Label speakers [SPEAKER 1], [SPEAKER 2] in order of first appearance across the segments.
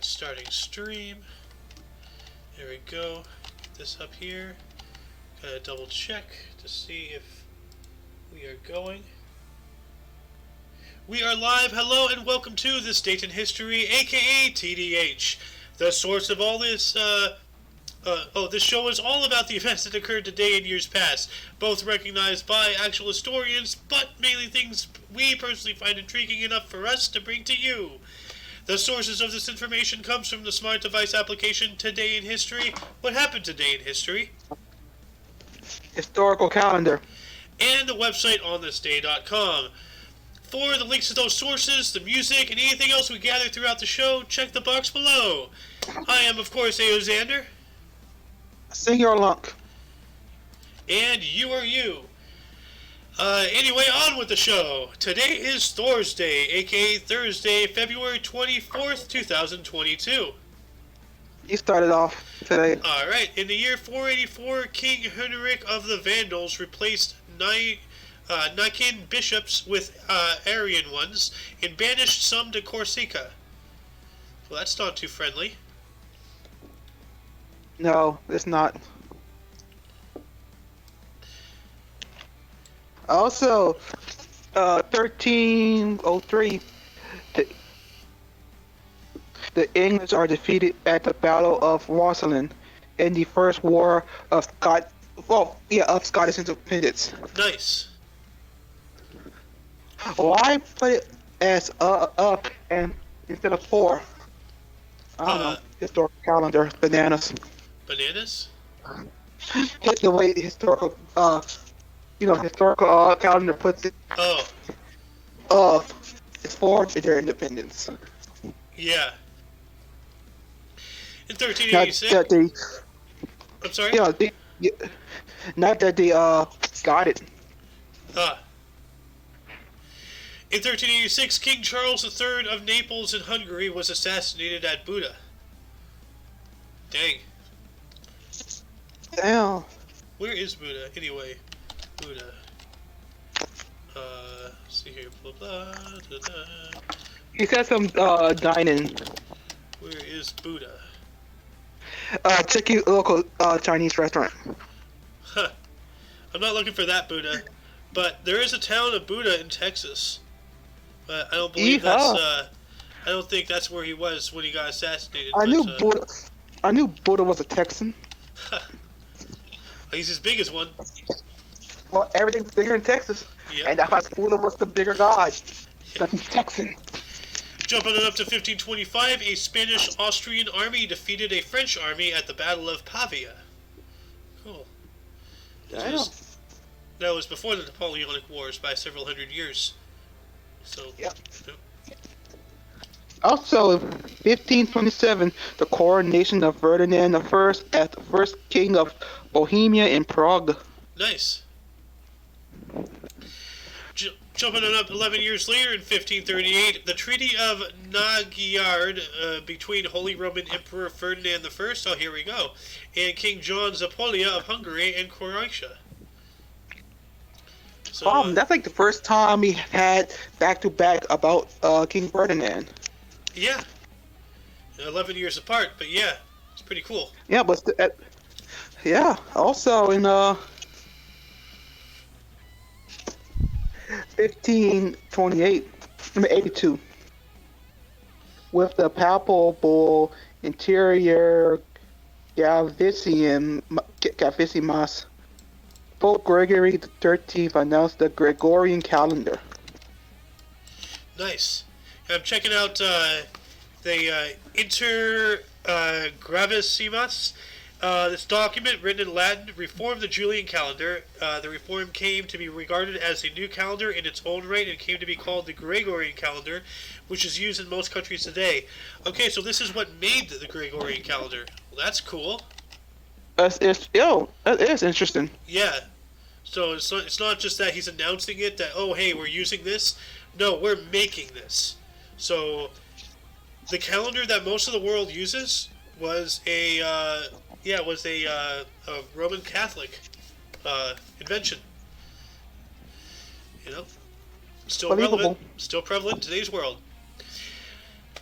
[SPEAKER 1] Alright, starting stream. There we go. Get this up here. Gotta double check to see if we are going. We are live. Hello and welcome to This Date in History, aka TDH. The source of all this, this show is all about the events that occurred today and years past, both recognized by actual historians, but mainly things we personally find intriguing enough for us to bring to you. The sources of this information comes from the smart device application Today in History. What happened today in history?
[SPEAKER 2] Historical calendar.
[SPEAKER 1] And the website onthisday.com. For the links to those sources, the music, and anything else we gather throughout the show, check the box below. I am, of course, A.O. Xander.
[SPEAKER 2] Senior Lunk.
[SPEAKER 1] And you are you. Anyway, on with the show. Today is Thursday, aka Thursday, February 24th, 2022.
[SPEAKER 2] You started off today.
[SPEAKER 1] Alright, in the year 484, King Henrik of the Vandals replaced Nican bishops with Arian ones and banished some to Corsica. Well, that's not too friendly.
[SPEAKER 2] No, it's not. Also, 1303, the English are defeated at the Battle of Rosslyn in the First War of Scottish independence.
[SPEAKER 1] Nice.
[SPEAKER 2] Why put it as up and instead of 4? I don't know. Historical calendar, bananas.
[SPEAKER 1] Bananas?
[SPEAKER 2] Hit the way the historical calendar puts it.
[SPEAKER 1] Oh.
[SPEAKER 2] It's for their independence.
[SPEAKER 1] Yeah. In 1386. I'm sorry?
[SPEAKER 2] Not that they got it.
[SPEAKER 1] In 1386, King Charles III of Naples in Hungary was assassinated at Buda. Dang.
[SPEAKER 2] Damn.
[SPEAKER 1] Where is Buda, anyway? Buda. See here, blah blah, da, da.
[SPEAKER 2] He said some dining.
[SPEAKER 1] Where is Buda?
[SPEAKER 2] Check your local Chinese restaurant.
[SPEAKER 1] Huh. I'm not looking for that Buda, but there is a town of Buda in Texas. But I don't believe I don't think that's where he was when he got assassinated.
[SPEAKER 2] I knew Buddha was a Texan.
[SPEAKER 1] He's as big as one.
[SPEAKER 2] Well, everything's bigger in Texas.
[SPEAKER 1] Yep.
[SPEAKER 2] And that's why Buddha was the bigger god. That's Texan.
[SPEAKER 1] Jumping on up to 1525, a Spanish-Austrian army defeated a French army at the Battle of Pavia. Cool. That was before the Napoleonic Wars by several hundred years. So,
[SPEAKER 2] yep. Also, in 1527, the Coronation of Ferdinand I as the first king of Bohemia in Prague.
[SPEAKER 1] Nice. Jumping on up 11 years later, in 1538, the Treaty of Nagyard between Holy Roman Emperor Ferdinand I, oh here we go, and King John Zapolia of Hungary and Croatia. So,
[SPEAKER 2] that's like the first time we had back-to-back about King Ferdinand.
[SPEAKER 1] Yeah. 11 years apart, but yeah, it's pretty cool.
[SPEAKER 2] Yeah, but also in 82, with the papal bull Interior Gravissimus, Pope Gregory XIII announced the Gregorian calendar.
[SPEAKER 1] Nice. I'm checking out the Inter Gravissimus. This document, written in Latin, reformed the Julian calendar. The reform came to be regarded as a new calendar in its own right and came to be called the Gregorian calendar, which is used in most countries today. Okay, so this is what made the Gregorian calendar. Well, that's cool.
[SPEAKER 2] That is interesting.
[SPEAKER 1] Yeah. So it's not just that he's announcing it, that, oh, hey, we're using this. No, we're making this. So the calendar that most of the world uses was a Roman Catholic invention. Still relevant in today's world.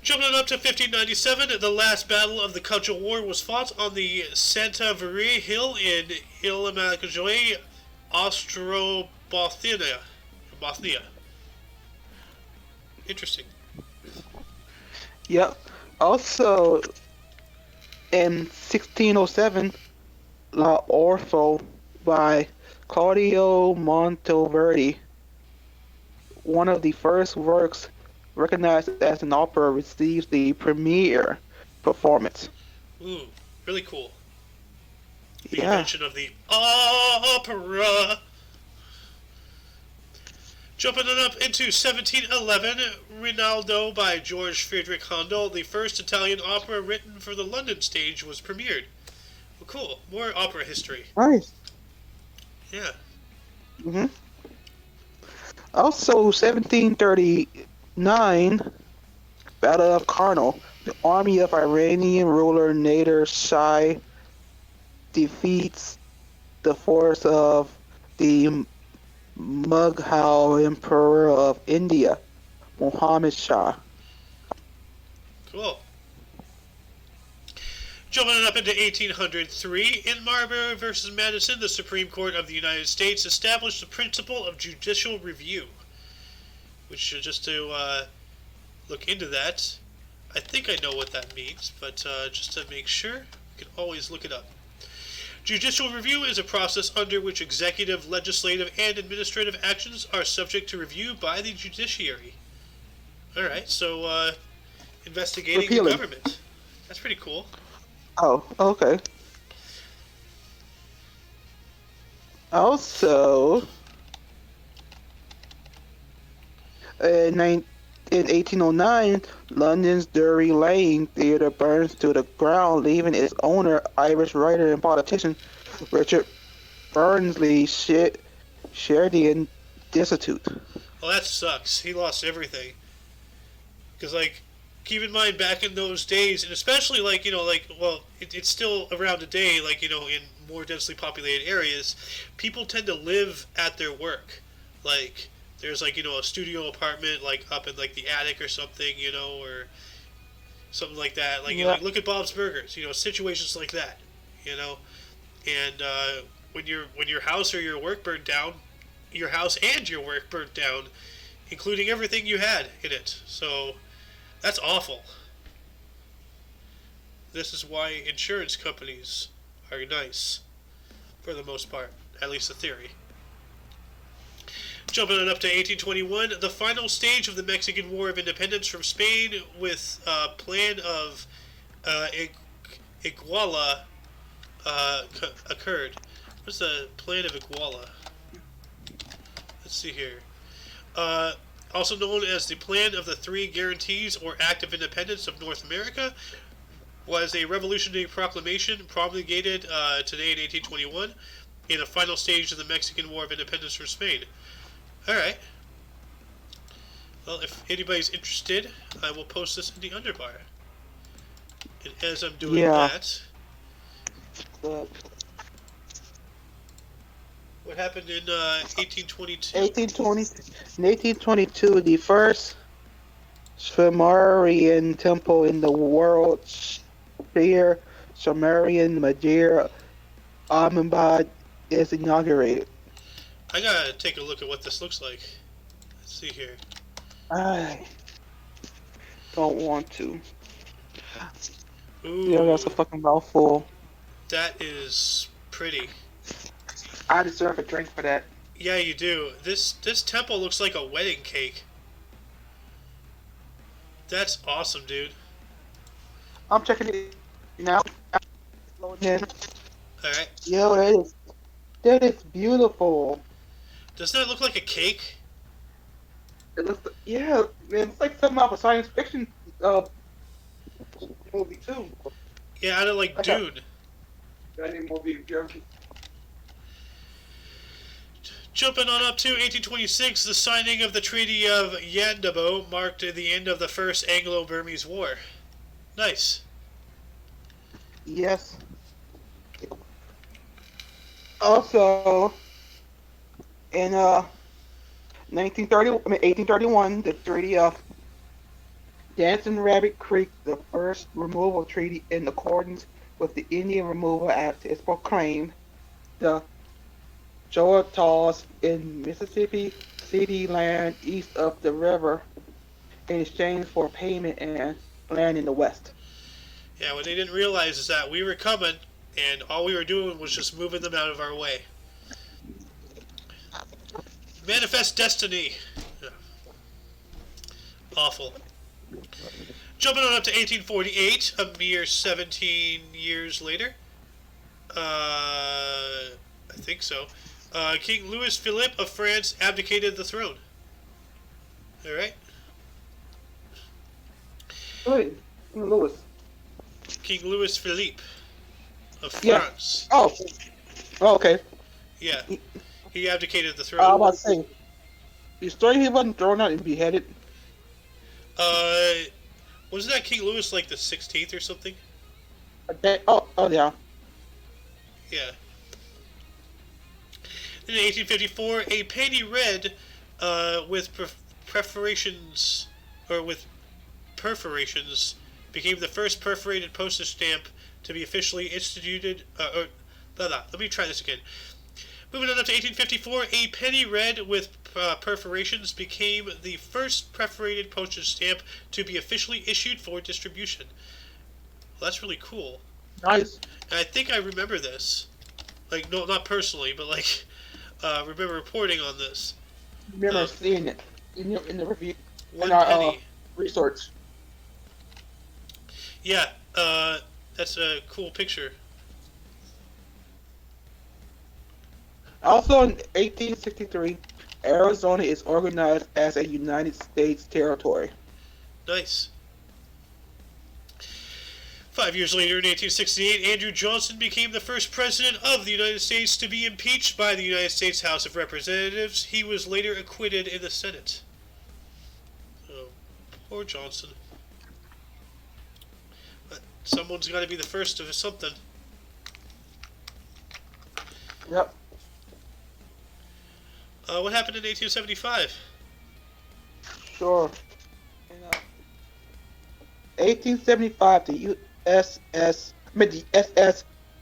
[SPEAKER 1] Jumping up to 1597, the last battle of the Cultural War was fought on the Santa Maria Hill in Ilmajoy, Ostrobothnia. Bothnia. Interesting.
[SPEAKER 2] Yep. Also, in 1607, La Orfeo by Claudio Monteverdi, one of the first works recognized as an opera, receives the premiere performance.
[SPEAKER 1] Ooh, really cool. The
[SPEAKER 2] Yeah.
[SPEAKER 1] invention of the opera. Jumping on up into 1711, Rinaldo by George Friedrich Handel, the first Italian opera written for the London stage, was premiered. Well, cool. More opera history.
[SPEAKER 2] Nice.
[SPEAKER 1] Yeah.
[SPEAKER 2] Also, 1739, Battle of Karnal. The army of Iranian ruler Nader Shah defeats the force of the Mughal Emperor of India, Muhammad Shah.
[SPEAKER 1] Cool. Jumping up into 1803, in Marbury versus Madison, the Supreme Court of the United States established the principle of judicial review. Which, just to look into that, I think I know what that means, but just to make sure, you can always look it up. Judicial review is a process under which executive, legislative, and administrative actions are subject to review by the judiciary. Alright, so investigating
[SPEAKER 2] Repealing.
[SPEAKER 1] the government. That's pretty cool.
[SPEAKER 2] Oh, okay. Also, in 1809, London's Drury Lane Theatre burns to the ground, leaving its owner, Irish writer and politician Richard Burnsley Sheridan, destitute.
[SPEAKER 1] Well, that sucks. He lost everything. Because, like, keep in mind, back in those days, and especially, like, you know, like, well, it's still around today, like, you know, in more densely populated areas, people tend to live at their work. Like, there's, like, you know, a studio apartment, like, up in, like, the attic or something, you know, or something like that. Like, you know, like, look at Bob's Burgers, you know, situations like that, you know. And when your house or your work burnt down, your house and your work burnt down, including everything you had in it. So that's awful. This is why insurance companies are nice, for the most part, at least the theory. Jumping on up to 1821, the final stage of the Mexican War of Independence from Spain with a plan of Iguala occurred. What's the plan of Iguala? Let's see here. Also known as the Plan of the Three Guarantees or Act of Independence of North America, was a revolutionary proclamation promulgated today in 1821 in the final stage of the Mexican War of Independence from Spain. Alright. Well, if anybody's interested, I will post this in the underbar. And as I'm doing that... What happened in 1822?
[SPEAKER 2] 1822, the first Sumerian temple in the world, Sumerian Madir Ahmedabad, is inaugurated.
[SPEAKER 1] I gotta take a look at what this looks like. Let's see here.
[SPEAKER 2] I don't want to.
[SPEAKER 1] Ooh,
[SPEAKER 2] Yeah, that's a fucking mouthful.
[SPEAKER 1] that is pretty.
[SPEAKER 2] I deserve a drink for that.
[SPEAKER 1] Yeah, you do. This temple looks like a wedding cake. That's awesome, dude.
[SPEAKER 2] I'm checking it now. Loading in.
[SPEAKER 1] Alright.
[SPEAKER 2] Yo, that is beautiful.
[SPEAKER 1] Doesn't that look like a cake?
[SPEAKER 2] It looks, yeah, man, it's like something out of a science fiction movie too.
[SPEAKER 1] Yeah, out of like Dune.
[SPEAKER 2] Movie.
[SPEAKER 1] Jumping on up to 1826, the signing of the Treaty of Yandabo marked the end of the First Anglo-Burmese War. Nice.
[SPEAKER 2] Yes. Also, in 1831, the Treaty of Dancing Rabbit Creek, the first removal treaty in accordance with the Indian Removal Act, is proclaimed. The Choctaws in Mississippi City land east of the river in exchange for payment and land in the west.
[SPEAKER 1] Yeah, what they didn't realize is that we were coming, and all we were doing was just moving them out of our way. Manifest Destiny. Yeah. Awful. Jumping on up to 1848, a mere 17 years later. I think so. King Louis Philippe of France abdicated the throne. Alright?
[SPEAKER 2] Hey, Louis.
[SPEAKER 1] King Louis Philippe of
[SPEAKER 2] Yeah.
[SPEAKER 1] France.
[SPEAKER 2] Oh, okay.
[SPEAKER 1] Yeah. He abdicated the
[SPEAKER 2] I
[SPEAKER 1] throne.
[SPEAKER 2] was about to say, the story he wasn't thrown out and beheaded.
[SPEAKER 1] Wasn't that King Louis like the 16th or something?
[SPEAKER 2] Oh yeah.
[SPEAKER 1] Yeah. In 1854, a penny red with perforations became the first perforated postage stamp to be officially instituted. Let me try this again. Moving on up to 1854, a penny red with perforations became the first perforated postage stamp to be officially issued for distribution. Well, that's really cool.
[SPEAKER 2] Nice.
[SPEAKER 1] And I think I remember this. Like, no, not personally, but like, remember reporting on this.
[SPEAKER 2] Remember seeing it in the review
[SPEAKER 1] One
[SPEAKER 2] in our
[SPEAKER 1] penny.
[SPEAKER 2] research.
[SPEAKER 1] Yeah, that's a cool picture.
[SPEAKER 2] Also in 1863, Arizona is organized as a United States territory.
[SPEAKER 1] Nice. 5 years later, in 1868, Andrew Johnson became the first president of the United States to be impeached by the United States House of Representatives. He was later acquitted in the Senate. Oh, poor Johnson. But someone's got to be the first of something.
[SPEAKER 2] Yep.
[SPEAKER 1] What happened in 1875?
[SPEAKER 2] Sure. In 1875, the SS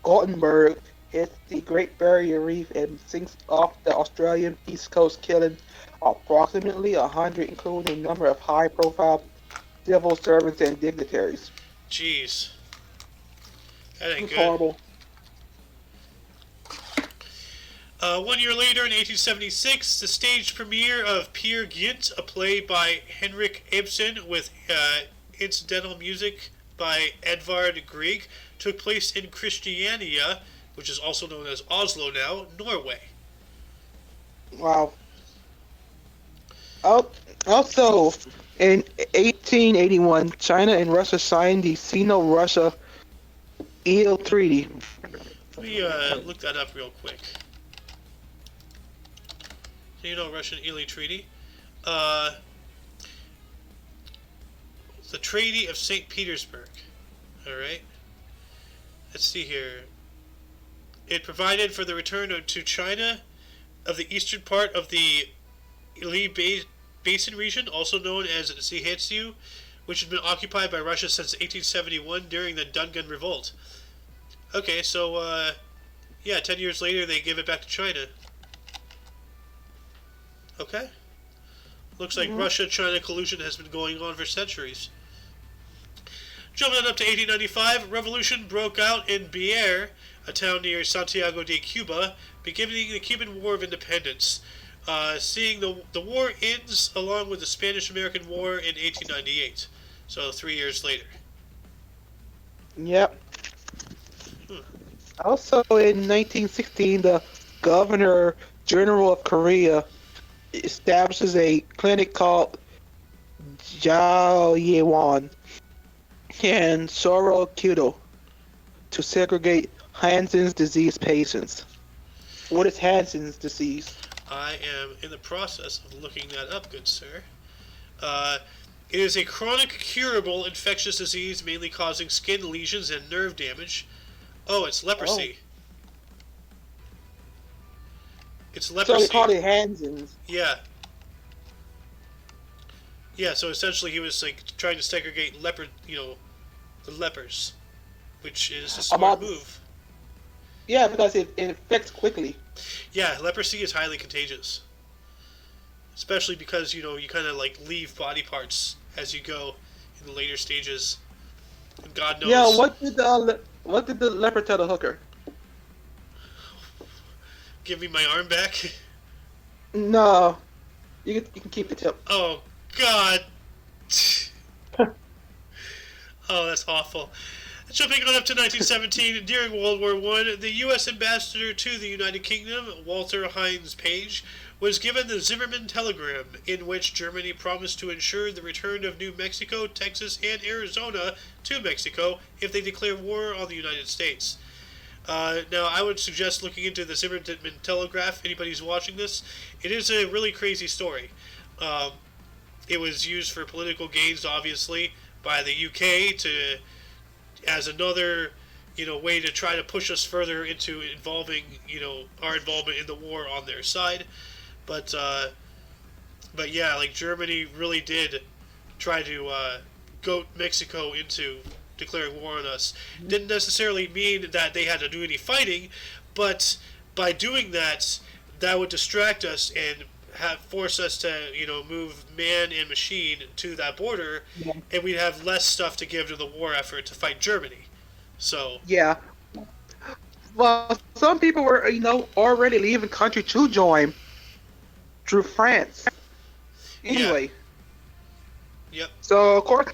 [SPEAKER 2] Gutenberg hits the Great Barrier Reef and sinks off the Australian east coast, killing approximately 100, including a number of high-profile civil servants and dignitaries.
[SPEAKER 1] Jeez. That ain't
[SPEAKER 2] It's
[SPEAKER 1] good.
[SPEAKER 2] horrible.
[SPEAKER 1] 1 year later, in 1876, the stage premiere of Peer Gynt, a play by Henrik Ibsen with incidental music by Edvard Grieg, took place in Christiania, which is also known as Oslo now, Norway.
[SPEAKER 2] Wow. Also, in 1881, China and Russia signed the Sino-Russia Eel Treaty.
[SPEAKER 1] Let me look that up real quick. Sino-Russian Ely Treaty. The Treaty of St. Petersburg. Alright. Let's see here. It provided for the return to China of the eastern part of the Ely Basin region, also known as Zihetsu, which had been occupied by Russia since 1871 during the Dungan Revolt. Okay, so, yeah, 10 years later they give it back to China. Okay. Looks like Russia-China collusion has been going on for centuries. Jumping on up to 1895, revolution broke out in Bierre, a town near Santiago de Cuba, beginning the Cuban War of Independence. Seeing the war ends along with the Spanish-American War in 1898. So 3 years later.
[SPEAKER 2] Yep. Also in 1916, the Governor General of Korea establishes a clinic called Jaoyewan in Soro-Kyoto to segregate Hansen's disease patients. What is Hansen's disease?
[SPEAKER 1] I am in the process of looking that up, good sir. It is a chronic, curable infectious disease mainly causing skin lesions and nerve damage. Oh, it's leprosy. It's leprosy.
[SPEAKER 2] So they call it Hansen's.
[SPEAKER 1] Yeah. Yeah, so essentially he was like trying to segregate the lepers, which is a smart
[SPEAKER 2] About
[SPEAKER 1] move.
[SPEAKER 2] yeah, because it infects quickly.
[SPEAKER 1] Yeah, leprosy is highly contagious, especially because you kind of like leave body parts as you go in the later stages. And God
[SPEAKER 2] Yeah,
[SPEAKER 1] knows,
[SPEAKER 2] what did the leper tell the hooker?
[SPEAKER 1] give me my arm back.
[SPEAKER 2] No, you can keep the tip.
[SPEAKER 1] Oh God. Oh, that's awful. Jumping on up to 1917, during World War I, the U.S. ambassador to the United Kingdom, Walter Hines Page, was given the Zimmermann telegram, in which Germany promised to ensure the return of New Mexico, Texas, and Arizona to Mexico if they declare war on the United States. Now, I would suggest looking into the Zimmermann telegraph. Anybody who's watching this, it is a really crazy story. Um, it was used for political gains, obviously, by the UK to as another way to try to push us further into involving our involvement in the war on their side. But yeah, like Germany really did try to goat Mexico into declaring war on us. Didn't necessarily mean that they had to do any fighting, but by doing that, that would distract us and force us to move man and machine to that border,
[SPEAKER 2] Yeah.
[SPEAKER 1] and we'd have less stuff to give to the war effort to fight Germany. So
[SPEAKER 2] Yeah. Well, some people were already leaving country to join through France.
[SPEAKER 1] yeah,
[SPEAKER 2] Anyway,
[SPEAKER 1] yep,
[SPEAKER 2] so of course,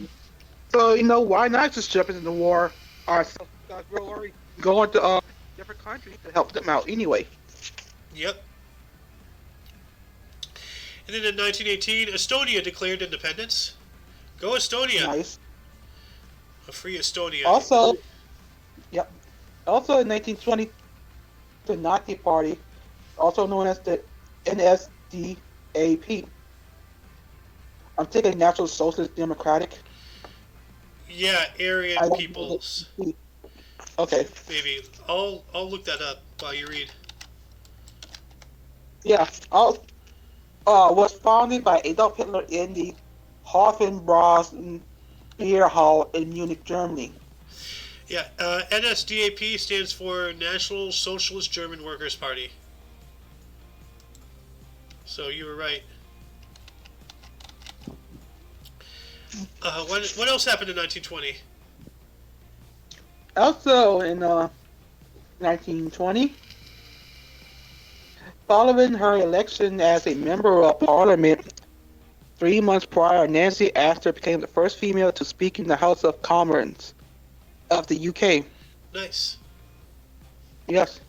[SPEAKER 2] why not just jump into the war ourselves? Because we're already going to different countries to help them out anyway.
[SPEAKER 1] yep. And then in 1918, Estonia declared independence. Go Estonia!
[SPEAKER 2] Nice.
[SPEAKER 1] A free Estonia.
[SPEAKER 2] Also, yep. Also in 1920, the Nazi Party, also known as the NSDAP. I'm thinking National Socialist Democratic.
[SPEAKER 1] Yeah,
[SPEAKER 2] I
[SPEAKER 1] Aryan
[SPEAKER 2] don't
[SPEAKER 1] peoples.
[SPEAKER 2] know. Okay.
[SPEAKER 1] Maybe I'll look that up while you read.
[SPEAKER 2] Yeah. Was founded by Adolf Hitler in the Hofbräu beer hall in Munich, Germany.
[SPEAKER 1] Yeah, NSDAP stands for National Socialist German Workers' Party. So you were right. What else happened in 1920?
[SPEAKER 2] Also in 1920, following her election as a member of parliament 3 months prior, Nancy Astor became the first female to speak in the House of Commons of the UK.
[SPEAKER 1] Nice.
[SPEAKER 2] Yes.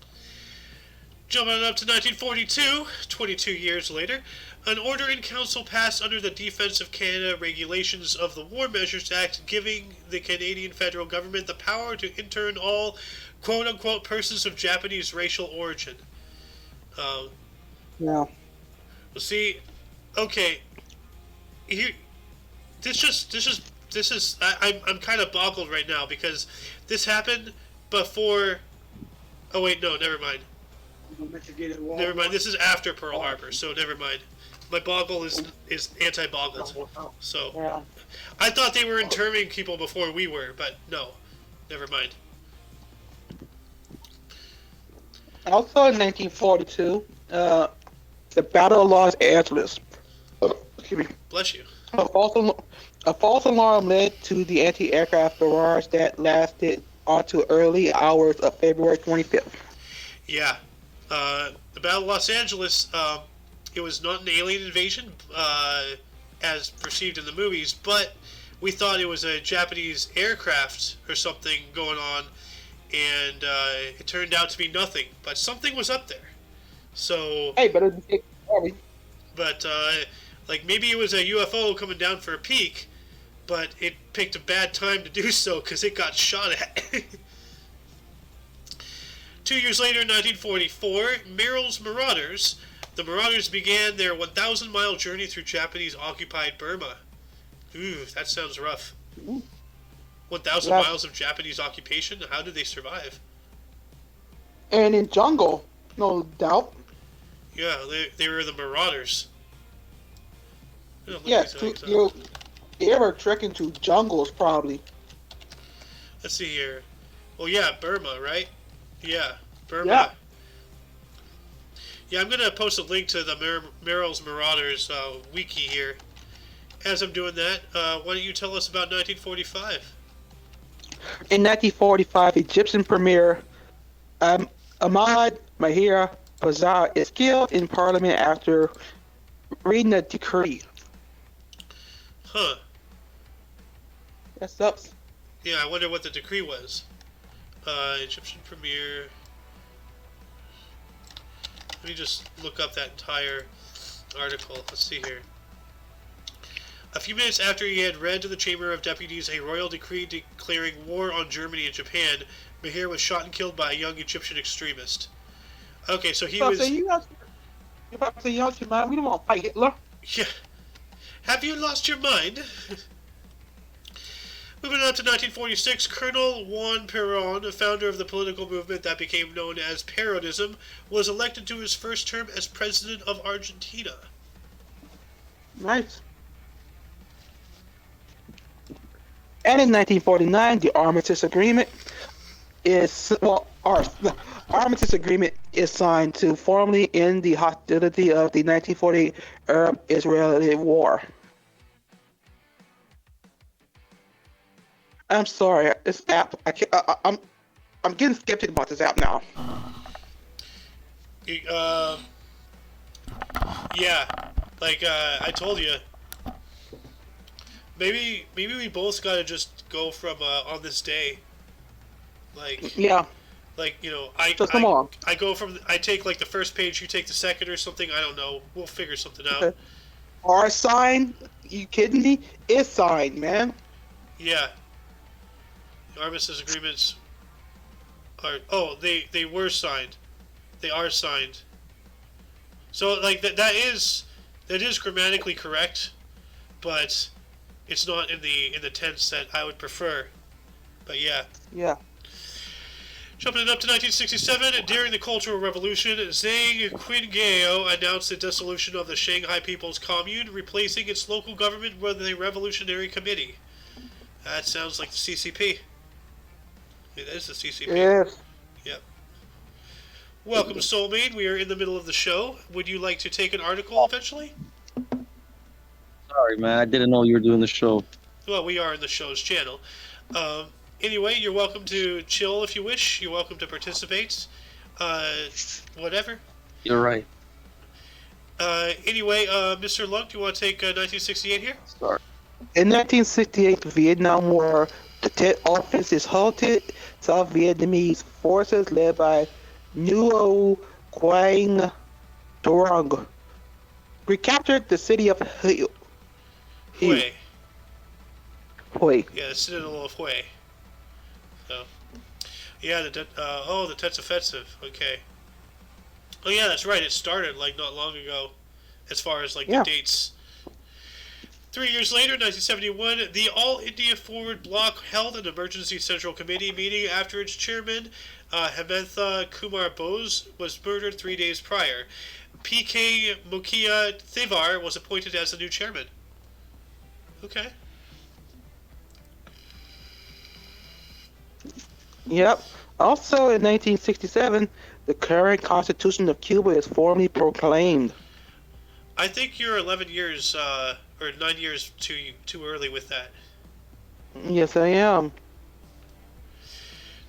[SPEAKER 1] Jumping up to 1942, 22 years later, an order in council passed under the Defence of Canada Regulations of the War Measures Act, giving the Canadian federal government the power to intern all quote-unquote persons of Japanese racial origin.
[SPEAKER 2] Yeah.
[SPEAKER 1] Well, see, okay, here, I'm kind of boggled right now because this happened before. Oh wait, no, never mind. Never mind. This is after Pearl Harbor, so never mind. My boggle is anti-boggled. So
[SPEAKER 2] Yeah.
[SPEAKER 1] I thought they were interning people before we were, but no, never mind.
[SPEAKER 2] Also in 1942, the Battle of Los Angeles. Excuse me.
[SPEAKER 1] Bless you.
[SPEAKER 2] A false alarm led to the anti-aircraft barrage that lasted onto early hours of February 25th.
[SPEAKER 1] Yeah, the Battle of Los Angeles. It was not an alien invasion, as perceived in the movies, but we thought it was a Japanese aircraft or something going on, and it turned out to be nothing. But something was up there. So,
[SPEAKER 2] Hey, better than take sorry.
[SPEAKER 1] but like maybe it was a UFO coming down for a peek, but it picked a bad time to do so because it got shot at. 2 years later, in 1944, Merrill's Marauders. The Marauders began their 1,000-mile journey through Japanese-occupied Burma. Ooh, that sounds rough. 1,000
[SPEAKER 2] Yeah.
[SPEAKER 1] miles of Japanese occupation? How did they survive?
[SPEAKER 2] And in jungle, no doubt.
[SPEAKER 1] Yeah, they were the Marauders. Look at
[SPEAKER 2] Yeah,
[SPEAKER 1] these things up.
[SPEAKER 2] they were trekking to jungles probably.
[SPEAKER 1] Let's see here. Well, yeah, Burma, right? Yeah,
[SPEAKER 2] Yeah.
[SPEAKER 1] Burma. Yeah, I'm gonna post a link to the Merrill's Marauders wiki here. As I'm doing that, why don't you tell us about 1945?
[SPEAKER 2] In 1945, Egyptian premier um, Ahmad Mahir Bazar is killed in parliament after reading a decree.
[SPEAKER 1] Huh.
[SPEAKER 2] That sucks.
[SPEAKER 1] Yeah, I wonder what the decree was. Egyptian premier. Let me just look up that entire article. Let's see here. A few minutes after he had read to the Chamber of Deputies a royal decree declaring war on Germany and Japan, Mahir was shot and killed by a young Egyptian extremist. Okay, so he
[SPEAKER 2] So I say
[SPEAKER 1] was.
[SPEAKER 2] you guys, if I say y'all should mind, we don't want to fight Hitler.
[SPEAKER 1] Yeah. Have you lost your mind? Moving on to 1946, Colonel Juan Perón, a founder of the political movement that became known as Peronism, was elected to his first term as president of Argentina.
[SPEAKER 2] Nice. And in 1949, the Armistice Agreement Armistice Agreement is signed to formally end the hostility of the 1948 Arab-Israeli War. I'm sorry, this app. I'm getting skeptic about this app now.
[SPEAKER 1] Yeah, like I told you. Maybe we both gotta just go from on this day. Like
[SPEAKER 2] Yeah.
[SPEAKER 1] like
[SPEAKER 2] So come on.
[SPEAKER 1] I go from I take like the first page, you take the second or something. I don't know. We'll figure something out.
[SPEAKER 2] Okay. Our sign? You kidding me? It's signed, man.
[SPEAKER 1] Yeah. The armistice agreements are they were signed. They are signed. So like that is grammatically correct, but it's not in the tense that I would prefer. But yeah.
[SPEAKER 2] Yeah.
[SPEAKER 1] Jumping it up to 1967, during the Cultural Revolution, Zhang Qinghao announced the dissolution of the Shanghai People's Commune, replacing its local government with a revolutionary committee. That sounds like the CCP. It is the CCP.
[SPEAKER 2] Yes.
[SPEAKER 1] Yep. Welcome, Soulmate. We are in the middle of the show. Would you like to take an article eventually?
[SPEAKER 3] Sorry, man. I didn't know you were doing the show.
[SPEAKER 1] Well, we are in the show's channel. Anyway, you're welcome to chill if you wish. You're welcome to participate. Whatever.
[SPEAKER 3] You're right.
[SPEAKER 1] Anyway, Mr. Lunk, do you want to take 1968 here?
[SPEAKER 3] Sorry.
[SPEAKER 2] In 1968, the Vietnam War, the Tet Offense is halted. South Vietnamese forces led by Nguyen Quang Trong recaptured the city of Hue.
[SPEAKER 1] Hue.
[SPEAKER 2] Hue.
[SPEAKER 1] Yeah, the Citadel of Hue. So, yeah, the Tet's offensive. Okay. Oh yeah, that's right. It started like not long ago, as far as like the dates. 3 years later, 1971, the All India Forward Bloc held an emergency Central Committee meeting after its chairman, Hemantha Kumar Bose, was murdered 3 days prior. P.K. Mukhia Thevar was appointed as the new chairman. Okay.
[SPEAKER 2] Yep. Also in 1967, the current Constitution of Cuba is formally proclaimed.
[SPEAKER 1] I think you're 11 years, or 9 years too early with that.
[SPEAKER 2] Yes, I am.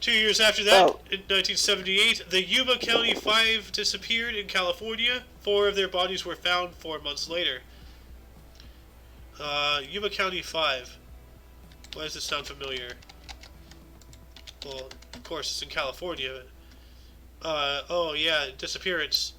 [SPEAKER 1] 2 years after that, in 1978, the Yuma County Five disappeared in California. 4 of their bodies were found 4 months later. Yuma County Five. Why does this sound familiar? Well, of course, it's in California. Oh yeah, disappearance.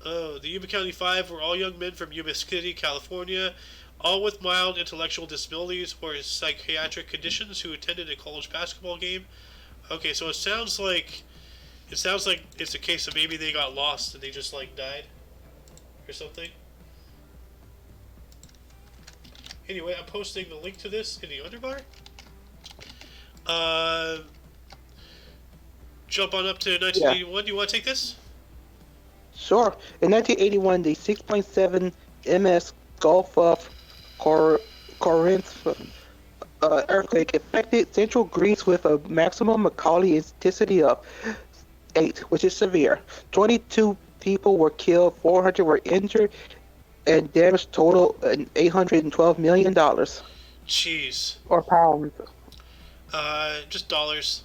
[SPEAKER 1] Oh, the Yuma County Five were all young men from Yuma City, California, all with mild intellectual disabilities or psychiatric conditions who attended a college basketball game. Okay, so it sounds like it's a case of maybe they got lost and they just like died or something. Anyway, I'm posting the link to this in the underbar.
[SPEAKER 2] Yeah.
[SPEAKER 1] Jump on up to 1981. Do you want to take this?
[SPEAKER 2] Sure. In 1981, the 6.7 ms Gulf of Corinth earthquake affected central Greece with a maximum Macaulay intensity of 8, which is severe. 22 people were killed, 400 were injured, and damage total $812 million
[SPEAKER 1] Jeez.
[SPEAKER 2] or pounds.
[SPEAKER 1] Just dollars.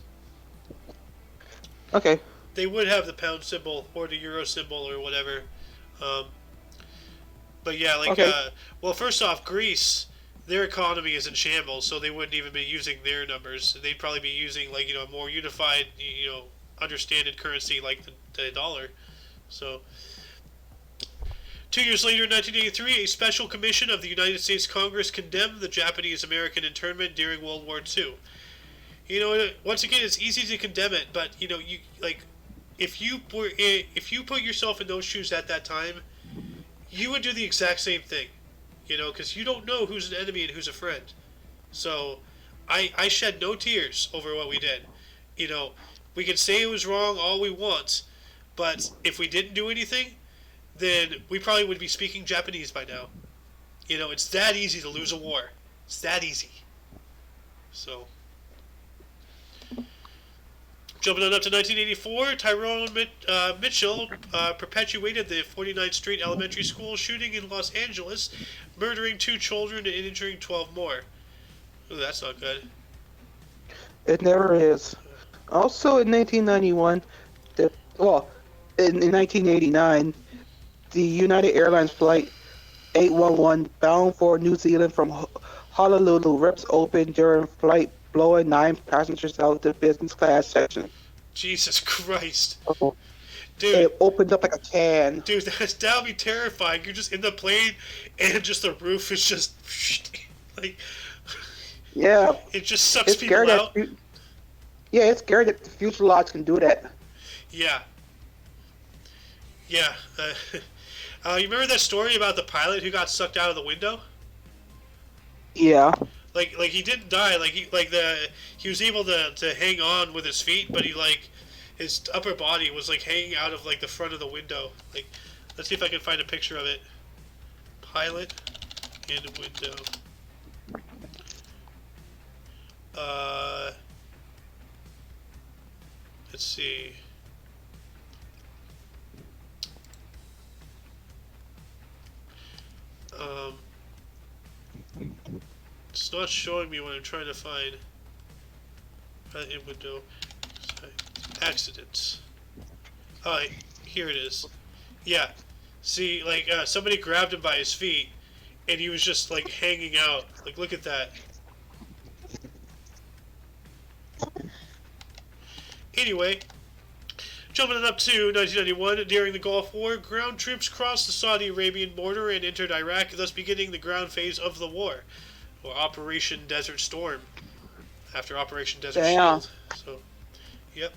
[SPEAKER 2] Okay.
[SPEAKER 1] They would have the pound symbol or the euro symbol or whatever. Um, but yeah,
[SPEAKER 2] Okay.
[SPEAKER 1] well, first off, Greece, their economy is in shambles, so they wouldn't even be using their numbers. They'd probably be using a more unified, understanded currency like the dollar. So 2 years later, in 1983, a special commission of the United States Congress condemned the Japanese-American internment during World War II. Once again, it's easy to condemn it, but you like if you put yourself in those shoes at that time, you would do the exact same thing, because you don't know who's an enemy and who's a friend. So, I shed no tears over what we did. We can say it was wrong all we want, but if we didn't do anything, then we probably would be speaking Japanese by now. It's that easy to lose a war. It's that easy. So, jumping on up to 1984, Tyrone Mitchell perpetuated the 49th Street Elementary School shooting in Los Angeles, murdering 2 children and injuring 12 more. Ooh, that's not good.
[SPEAKER 2] It never is. Also in 1991, in 1989, the United Airlines flight 811 bound for New Zealand from Honolulu rips open during flight, blowing 9 passengers out of the business class section.
[SPEAKER 1] Jesus Christ.
[SPEAKER 2] Oh.
[SPEAKER 1] Dude.
[SPEAKER 2] It opened up like a can.
[SPEAKER 1] Dude, that would be terrifying. You're just in the plane and just the roof is just like...
[SPEAKER 2] Yeah.
[SPEAKER 1] It just sucks people out.
[SPEAKER 2] Yeah, it's scary that the fuselage can do that.
[SPEAKER 1] Yeah. Yeah. You remember that story about the pilot who got sucked out of the window?
[SPEAKER 2] Yeah.
[SPEAKER 1] Like he didn't die. He was able to hang on with his feet, but his upper body was hanging out of the front of the window. Let's see if I can find a picture of it. Pilot in window. Let's see. It's not showing me what I'm trying to find. In window. Accidents. Alright, here it is. Yeah. See, somebody grabbed him by his feet, and he was just, hanging out. Look at that. Anyway, jumping it up to 1991, during the Gulf War, ground troops crossed the Saudi Arabian border and entered Iraq, thus beginning the ground phase of the war, or Operation Desert Storm, after Operation Desert Shield. So, yep.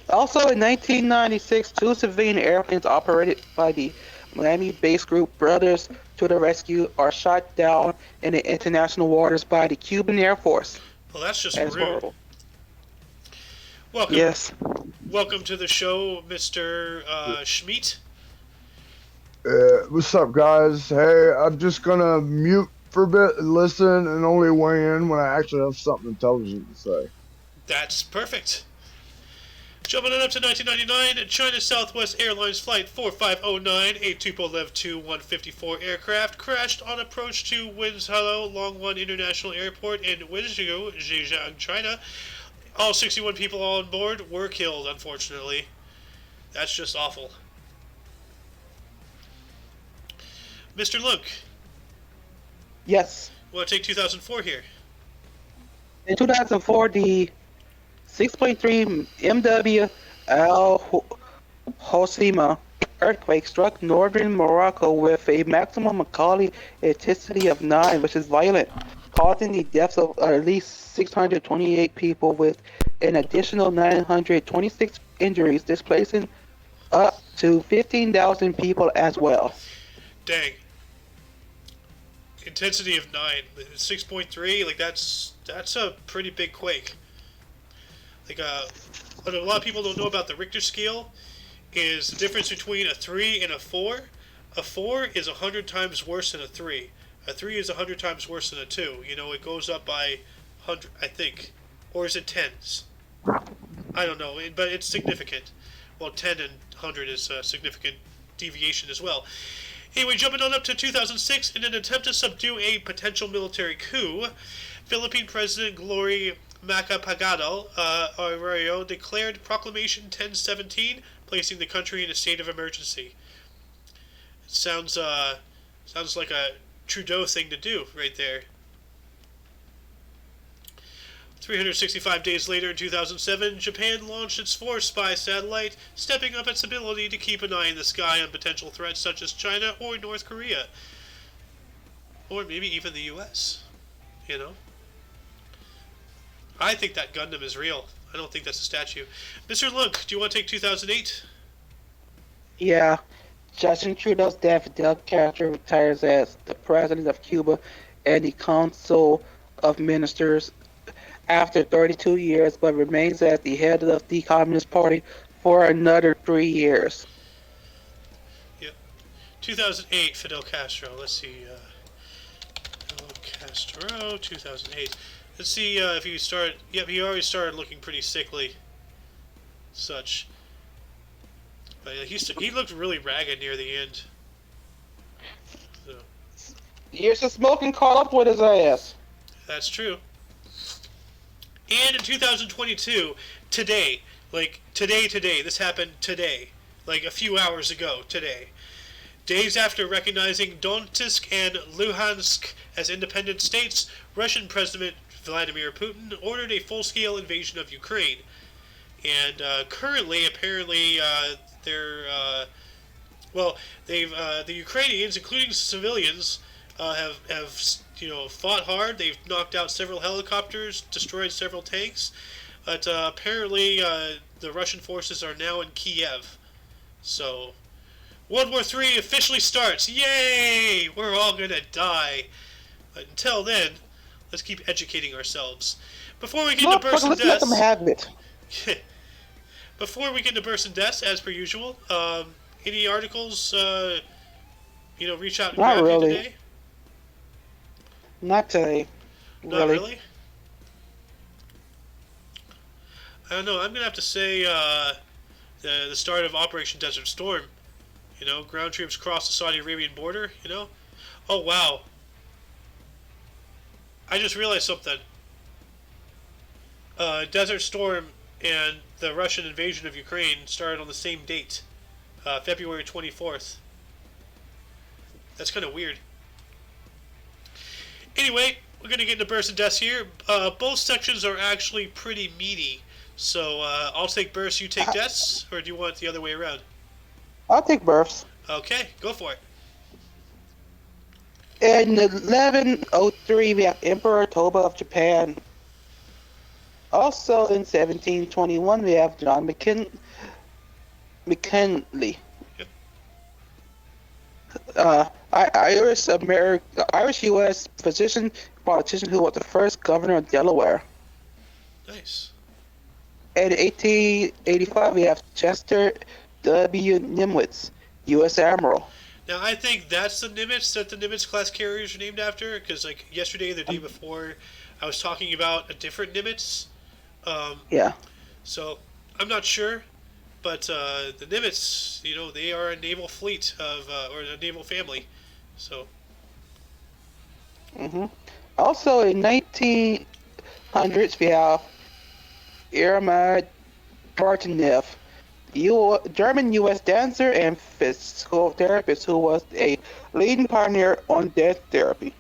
[SPEAKER 2] Also in 1996, 2 civilian airplanes operated by the Miami-based group Brothers to the Rescue are shot down in the international waters by the Cuban Air Force.
[SPEAKER 1] Well, that's just rude. Horrible. Welcome.
[SPEAKER 2] Yes.
[SPEAKER 1] Welcome to the show, Mr. Schmeat.
[SPEAKER 4] What's up, guys? Hey, I'm just gonna mute for a bit and listen and only weigh in when I actually have something intelligent to say.
[SPEAKER 1] That's perfect. Jumping on up to 1999, China Southwest Airlines Flight 4509, a Tupolev Tu-154 aircraft, crashed on approach to Wenzhou Longwan International Airport in Wenzhou, Zhejiang, China. All 61 people on board were killed, unfortunately. That's just awful. Mr. Lunk.
[SPEAKER 2] Yes.
[SPEAKER 1] Want to take 2004 here?
[SPEAKER 2] In 2004, the 6.3 MW Al-Hoceima earthquake struck northern Morocco with a maximum Macaulay intensity of 9, which is violent, causing the deaths of at least 628 people with an additional 926 injuries, displacing up to 15,000 people as well.
[SPEAKER 1] Dang. Intensity of 9, 6.3, that's a pretty big quake. what a lot of people don't know about the Richter scale is the difference between a 3 and a 4. A 4 is 100 times worse than a 3. A 3 is 100 times worse than a 2. You know, it goes up by 100, I think. Or is it tens? I don't know, but it's significant. Well, 10 and 100 is a significant deviation as well. Anyway, jumping on up to 2006, in an attempt to subdue a potential military coup, Philippine President Glory Macapagal Arroyo declared Proclamation 1017, placing the country in a state of emergency. It sounds like a Trudeau thing to do right there. 365 days later in 2007, Japan launched its fourth spy satellite, stepping up its ability to keep an eye in the sky on potential threats such as China or North Korea. Or maybe even the US. You know? I think that Gundam is real. I don't think that's a statue. Mr. Lunk, do you want to take 2008?
[SPEAKER 2] Yeah. Justin Trudeau's death, Fidel Castro retires as the president of Cuba and the Council of Ministers after 32 years, but remains as the head of the Communist Party for another 3 years.
[SPEAKER 1] Yep. 2008, Fidel Castro. Let's see. Fidel Castro, 2008. Let's see if he started. Yep, he already started looking pretty sickly. Such. But he looked really ragged near the end. So.
[SPEAKER 2] Years of smoking caught up with his ass.
[SPEAKER 1] That's true. And in 2022, today, this happened today, like a few hours ago today. Days after recognizing Donetsk and Luhansk as independent states, Russian President Vladimir Putin ordered a full-scale invasion of Ukraine. And currently, apparently, the Ukrainians, including civilians, have fought hard. They've knocked out several helicopters, destroyed several tanks, but apparently the Russian forces are now in Kiev. So, World War III officially starts. Yay! We're all gonna die. But until then, let's keep educating ourselves. Before we get into births and
[SPEAKER 2] Let's let
[SPEAKER 1] deaths,
[SPEAKER 2] them have it.
[SPEAKER 1] before we get into births and deaths, as per usual, any articles, reach out and
[SPEAKER 2] Not
[SPEAKER 1] grab
[SPEAKER 2] really.
[SPEAKER 1] you today?
[SPEAKER 2] Not today.
[SPEAKER 1] Not really? I don't know. I'm going to have to say the start of Operation Desert Storm. You know, ground troops cross the Saudi Arabian border, you know. Oh, wow. I just realized something. Desert Storm and the Russian invasion of Ukraine started on the same date. February 24th. That's kind of weird. Anyway, we're going to get into births and deaths here. Both sections are actually pretty meaty. So I'll take births, you take deaths, or do you want it the other way around?
[SPEAKER 2] I'll take births.
[SPEAKER 1] Okay, go for it.
[SPEAKER 2] In 1103, we have Emperor Toba of Japan. Also in 1721, we have John McKinley.
[SPEAKER 1] Yep.
[SPEAKER 2] Irish-U.S. politician who was the first governor of Delaware.
[SPEAKER 1] Nice.
[SPEAKER 2] In 1885, we have Chester W. Nimitz, U.S. Admiral.
[SPEAKER 1] Now, I think that's the Nimitz that the Nimitz class carriers are named after, because like yesterday or the day before, I was talking about a different Nimitz.
[SPEAKER 2] Yeah.
[SPEAKER 1] So, I'm not sure, but the Nimitz, they are a naval fleet or a naval family. So.
[SPEAKER 2] Also in 1900s, we have Ermad Bartanev, German-U.S. dancer and physical therapist who was a leading pioneer on dance therapy.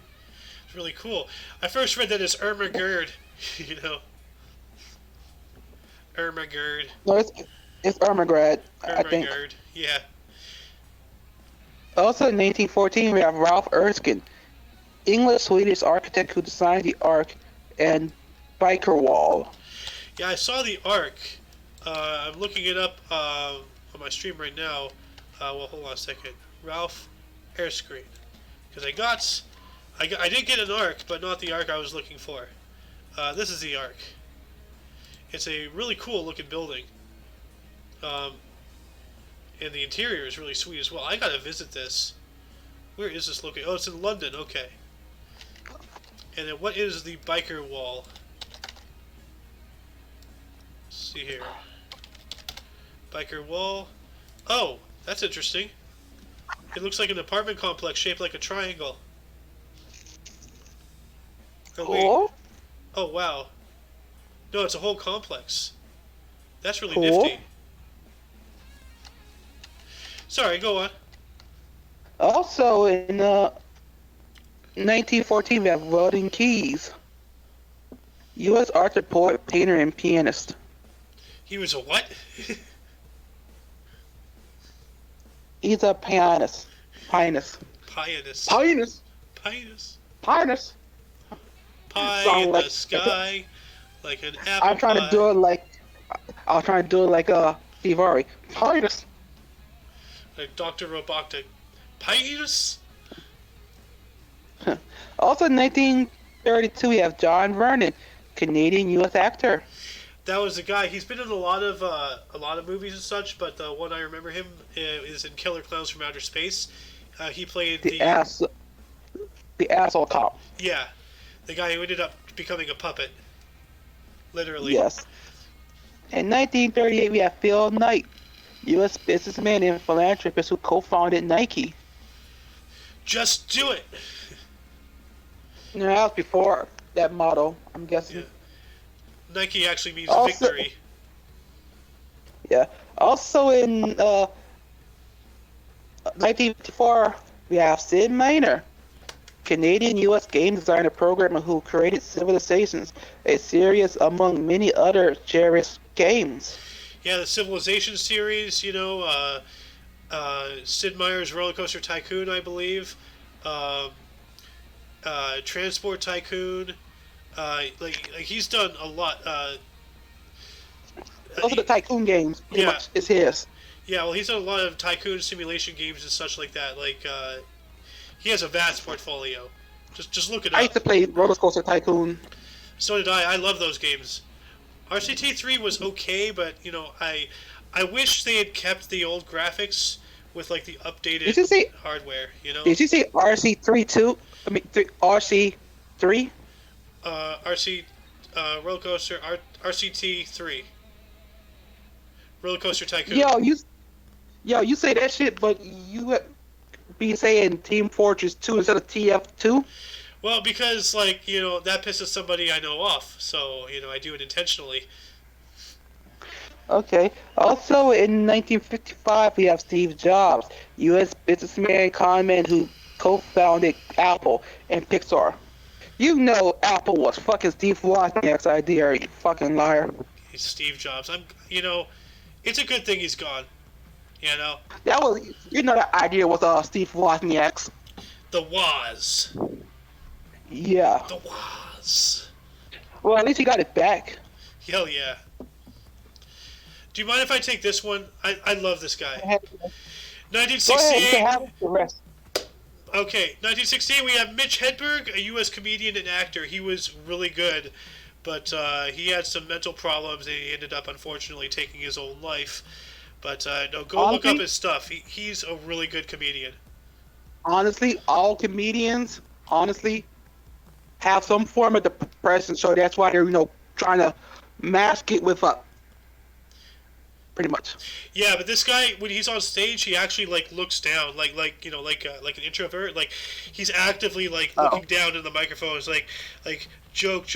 [SPEAKER 1] It's really cool. I first read that as Irma Gerd, Irma Gerd.
[SPEAKER 2] No, it's Ermagrad, I think.
[SPEAKER 1] Gerd, yeah.
[SPEAKER 2] Also in 1914, we have Ralph Erskine, English-Swedish architect who designed the Ark and Biker Wall.
[SPEAKER 1] Yeah, I saw the Ark. I'm looking it up on my stream right now. Hold on a second. Ralph Erskine. Because I did get an Ark, but not the Ark I was looking for. This is the Ark. It's a really cool looking building. And the interior is really sweet as well. I gotta visit this. Where is this located? Oh, it's in London. Okay. And then what is the biker wall? Let's see here. Biker wall. Oh, that's interesting. It looks like an apartment complex shaped like a triangle. Oh, wait.
[SPEAKER 2] Cool.
[SPEAKER 1] Oh, wow. No, it's a whole complex. That's really
[SPEAKER 2] Cool.
[SPEAKER 1] nifty. Sorry, go on.
[SPEAKER 2] Also, in 1914, we have Weldon Keys, U.S. author, poet, painter, and pianist.
[SPEAKER 1] He was a what?
[SPEAKER 2] He's a pianist.
[SPEAKER 1] Pianist.
[SPEAKER 2] Pianist.
[SPEAKER 1] Pianist.
[SPEAKER 2] Pianist.
[SPEAKER 1] Pie
[SPEAKER 2] Sound
[SPEAKER 1] in
[SPEAKER 2] like-
[SPEAKER 1] the sky, like an apple
[SPEAKER 2] I'm trying
[SPEAKER 1] pie.
[SPEAKER 2] to do it like Steve Harvey. Pianist.
[SPEAKER 1] Like Dr. Robotnik. Pianist?
[SPEAKER 2] Also, in 1932, we have John Vernon, Canadian U.S. actor.
[SPEAKER 1] That was the guy. He's been in a lot of movies and such, but the one I remember him is in Killer Clowns from Outer Space. He played
[SPEAKER 2] The asshole cop.
[SPEAKER 1] Yeah, the guy who ended up becoming a puppet. Literally.
[SPEAKER 2] Yes. In 1938, we have Phil Knight, U.S. businessman and philanthropist who co-founded Nike.
[SPEAKER 1] Just do it.
[SPEAKER 2] No, that was before that motto, I'm guessing.
[SPEAKER 1] Yeah. Nike actually means
[SPEAKER 2] Also-
[SPEAKER 1] victory.
[SPEAKER 2] Yeah. Also in 1954, we have Sid Meier's, Canadian U.S. game designer programmer who created Civilizations, a series among many other cherished games.
[SPEAKER 1] Yeah, the Civilization series, Sid Meier's Roller Coaster Tycoon, I believe. Transport Tycoon. Like he's done a lot.
[SPEAKER 2] Those are the tycoon games. Pretty
[SPEAKER 1] Yeah.
[SPEAKER 2] much, it's his.
[SPEAKER 1] Yeah, well, he's done a lot of tycoon simulation games and such like that. Like, he has a vast portfolio. Just look it
[SPEAKER 2] I
[SPEAKER 1] up.
[SPEAKER 2] used to play Roller Coaster Tycoon.
[SPEAKER 1] So did I. I love those games. RCT3 was okay, but I wish they had kept the old graphics with like the updated
[SPEAKER 2] Did you say-
[SPEAKER 1] hardware.
[SPEAKER 2] Did you say RC3 too? I mean, RC3?
[SPEAKER 1] Roller Coaster RCT3. Roller Coaster Tycoon.
[SPEAKER 2] Yo, you say that shit, but you be saying Team Fortress 2 instead of TF2?
[SPEAKER 1] Well, because that pisses somebody I know off, so I do it intentionally.
[SPEAKER 2] Okay. Also, in 1955, we have Steve Jobs, U.S. businessman, conman who co-founded Apple and Pixar. You know Apple was fucking Steve Wozniak's idea, you fucking liar.
[SPEAKER 1] He's Steve Jobs. It's a good thing he's gone.
[SPEAKER 2] That was, that idea was Steve Wozniak's.
[SPEAKER 1] The Woz.
[SPEAKER 2] Yeah.
[SPEAKER 1] The Woz.
[SPEAKER 2] Well, at least he got it back.
[SPEAKER 1] Hell yeah. Do you mind if I take this one? I love this guy.
[SPEAKER 2] Go ahead, you
[SPEAKER 1] 1968.
[SPEAKER 2] can have the rest.
[SPEAKER 1] Okay, 1968, we have Mitch Hedberg, a U.S. comedian and actor. He was really good, but he had some mental problems, and he ended up, unfortunately, taking his own life. But no, go look up his stuff. He's a really good comedian.
[SPEAKER 2] Honestly, all comedians, have some form of depression, so that's why they're, trying to mask it with pretty much.
[SPEAKER 1] Yeah, but this guy, when he's on stage, he actually looks down, like an introvert. Like he's actively looking down in the microphone. It's like joke,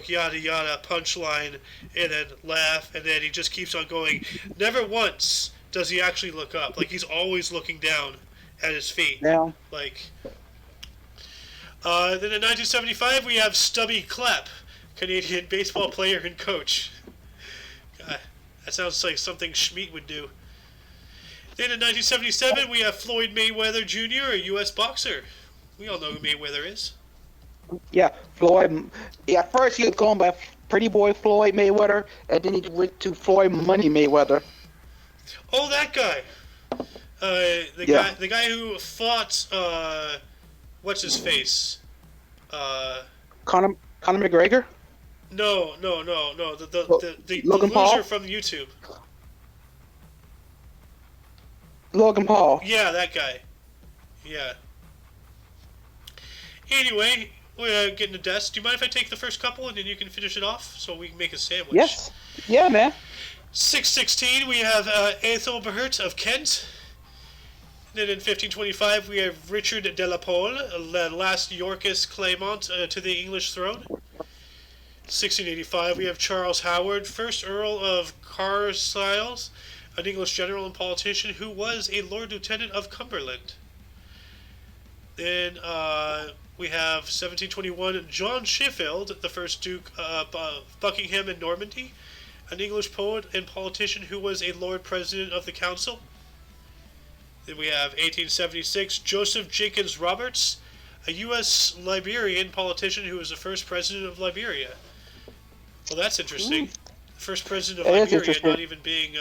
[SPEAKER 1] yada yada, punchline, and then laugh, and then he just keeps on going. Never once does he actually look up. Like he's always looking down at his feet.
[SPEAKER 2] Yeah.
[SPEAKER 1] Then in 1975 we have Stubby Clapp, Canadian baseball player and coach. God, that sounds like something Schmeat would do. Then in 1977 we have Floyd Mayweather Jr., a U.S. boxer. We all know who Mayweather is.
[SPEAKER 2] Yeah, Floyd. Yeah, first he was going by Pretty Boy Floyd Mayweather, and then he went to Floyd Money Mayweather.
[SPEAKER 1] Oh, that guy. The guy who fought what's his face?
[SPEAKER 2] Conor McGregor.
[SPEAKER 1] No. The
[SPEAKER 2] Logan Paul?
[SPEAKER 1] loser from YouTube.
[SPEAKER 2] Logan Paul.
[SPEAKER 1] Yeah, that guy. Yeah. Anyway, we're getting a desk. Do you mind if I take the first couple and then you can finish it off so we can make a sandwich?
[SPEAKER 2] Yes. Yeah, man.
[SPEAKER 1] 616, we have Ethelbert of Kent. Then in 1525, we have Richard de la Pole, the last Yorkist claimant to the English throne. 1685, we have Charles Howard, 1st Earl of Carlisle, an English general and politician who was a Lord Lieutenant of Cumberland. Then we have 1721, John Sheffield, the 1st Duke of Buckingham and Normandy, an English poet and politician who was a Lord President of the Council. Then we have 1876, Joseph Jenkins Roberts, a U.S. Liberian politician who was the first president of Liberia. Well, that's interesting. First president of Liberia not even being...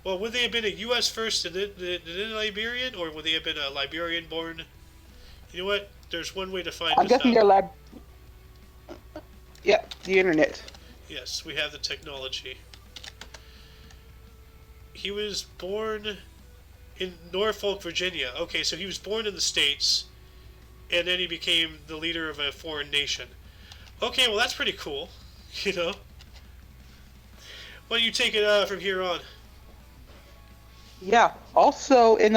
[SPEAKER 1] well, would they have been a U.S. first and then Liberian, or would they have been a Liberian born? You know what? There's one way to find
[SPEAKER 2] I'm
[SPEAKER 1] this
[SPEAKER 2] guessing
[SPEAKER 1] out.
[SPEAKER 2] they're Yeah, the internet.
[SPEAKER 1] Yes, we have the technology. He was born in Norfolk, Virginia. Okay, so he was born in the States, and then he became the leader of a foreign nation. Okay, well that's pretty cool, you know. Why don't you take it from here on?
[SPEAKER 2] Yeah. Also in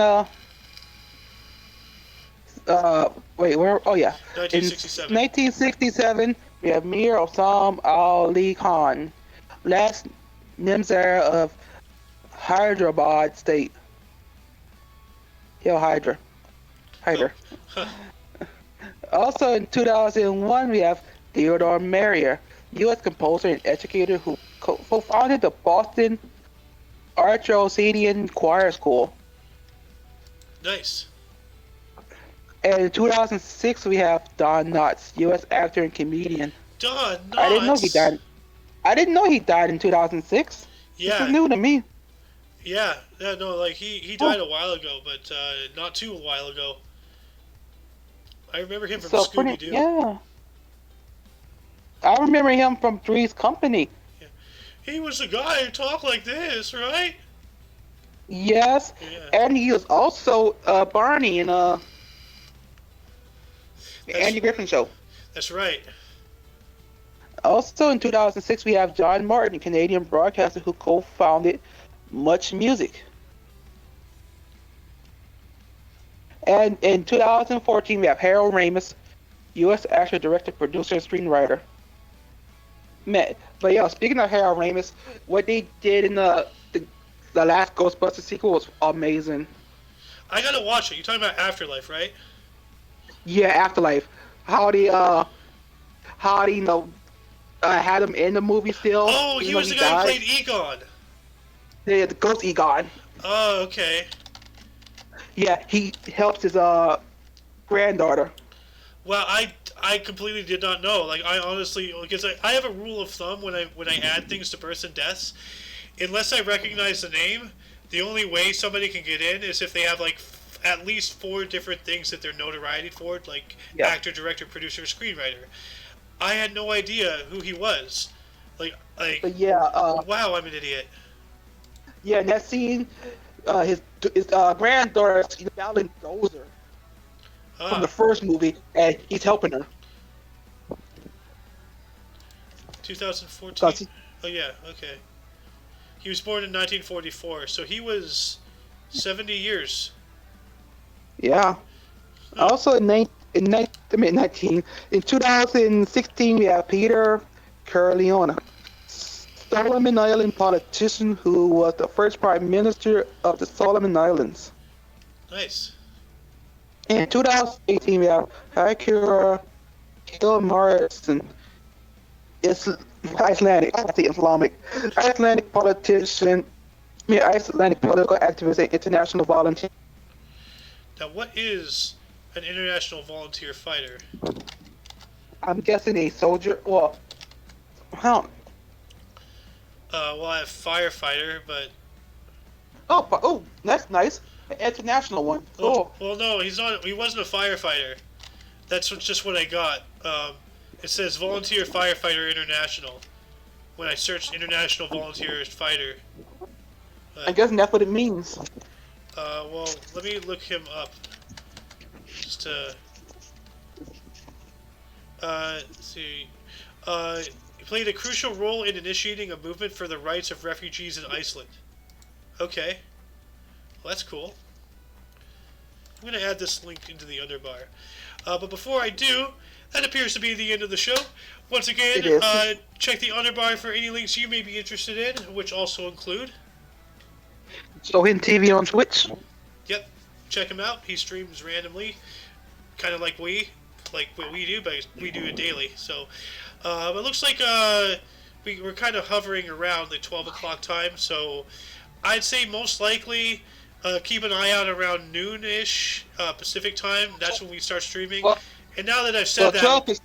[SPEAKER 2] wait, where? Oh yeah.
[SPEAKER 1] 1967.
[SPEAKER 2] In 1967, we have Mir Osam Ali Khan, last Nimzar of Hyderabad State. Yo, Hydra. Also in 2001, we have Theodore Merrier, U.S. composer and educator who co-founded the Boston Archosadian Choir School.
[SPEAKER 1] Nice.
[SPEAKER 2] And in 2006, we have Don Knotts, U.S. actor and comedian.
[SPEAKER 1] Don Knotts.
[SPEAKER 2] I didn't know he died. I didn't know he died in 2006.
[SPEAKER 1] Yeah.
[SPEAKER 2] This is new to me.
[SPEAKER 1] Yeah, no, like he died a while ago, but not too while ago. I remember him from Scooby-Doo.
[SPEAKER 2] Yeah. I remember him from Three's Company.
[SPEAKER 1] Yeah. He was the guy who talked like this, right?
[SPEAKER 2] Yes.
[SPEAKER 1] Yeah.
[SPEAKER 2] And he was also Barney in the Andy Griffin Show.
[SPEAKER 1] That's right.
[SPEAKER 2] Also in 2006, we have John Martin, Canadian broadcaster who co-founded Much Music. And in 2014, we have Harold Ramis, U.S. actor, director, producer, and screenwriter. Man, but yeah, speaking of Harold Ramis, what they did in the last Ghostbusters sequel was amazing.
[SPEAKER 1] I gotta watch it. You're talking about Afterlife, right?
[SPEAKER 2] Yeah, Afterlife. How they had him in the movie still.
[SPEAKER 1] Oh, he was the guy who played Egon.
[SPEAKER 2] Yeah, the ghost Egon.
[SPEAKER 1] Oh, okay.
[SPEAKER 2] Yeah, he helps his granddaughter.
[SPEAKER 1] Well, I completely did not know. Like, I honestly, because I have a rule of thumb when I add things to births and deaths, unless I recognize the name, the only way somebody can get in is if they have like at least 4 different things that they're notoriety for, like actor, director, producer, screenwriter. I had no idea who he was.
[SPEAKER 2] But yeah.
[SPEAKER 1] Wow, I'm an idiot.
[SPEAKER 2] Yeah, in that scene, his granddaughter is battling Dozer from the first movie, and he's helping her.
[SPEAKER 1] 2014. Oh yeah, okay. He was born in 1944, so he was 70 years.
[SPEAKER 2] Yeah.
[SPEAKER 1] Huh.
[SPEAKER 2] Also in 2016, we have Peter Corleone, Solomon Island politician who was the first prime minister of the Solomon Islands.
[SPEAKER 1] Nice.
[SPEAKER 2] In 2018, we have Hakura Kilmarson, Icelandic politician, Icelandic political activist, and international volunteer.
[SPEAKER 1] Now, what is an international volunteer fighter?
[SPEAKER 2] I'm guessing a soldier. Well, how?
[SPEAKER 1] Well, I have firefighter, but...
[SPEAKER 2] Oh, that's nice. An international one.
[SPEAKER 1] Well, no, he's not. He wasn't a firefighter. That's just what I got. It says Volunteer Firefighter International. When I searched International Volunteer Fighter.
[SPEAKER 2] I guess that's what it means.
[SPEAKER 1] Well, let me look him up. Just to... let's see. He played a crucial role in initiating a movement for the rights of refugees in Iceland. Okay. Well, that's cool. I'm going to add this link into the underbar. But before I do, that appears to be the end of the show. Once again, check the underbar for any links you may be interested in, which also include...
[SPEAKER 2] So Hidden TV on Twitch.
[SPEAKER 1] Yep, check him out. He streams randomly, kind of like what we do, but we do it daily. So, it looks like we're kind of hovering around the 12 o'clock time. So, I'd say most likely keep an eye out around noon-ish Pacific time. That's when we start streaming.
[SPEAKER 2] Well,
[SPEAKER 1] and now that I've said that,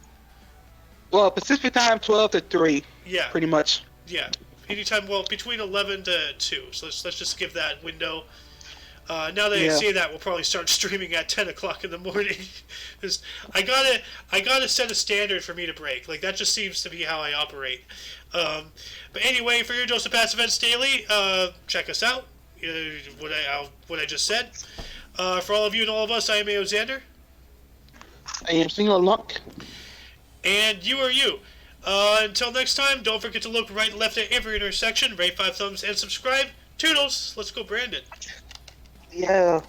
[SPEAKER 2] Pacific time 12 to 3.
[SPEAKER 1] Yeah,
[SPEAKER 2] pretty much.
[SPEAKER 1] Yeah. Anytime, well, between 11 to 2, so let's just give that window. Now that I say that, we'll probably start streaming at 10 o'clock in the morning. I gotta set a standard for me to break. Like, that just seems to be how I operate. But anyway, for your Dose of Past Events Daily, check us out. What I just said. For all of you and all of us, I am A.O. Xander.
[SPEAKER 2] I am Single Luck.
[SPEAKER 1] And you are you. Until next time, don't forget to look right and left at every intersection, rate 5 thumbs, and subscribe. Toodles! Let's go, Brandon.
[SPEAKER 2] Yeah.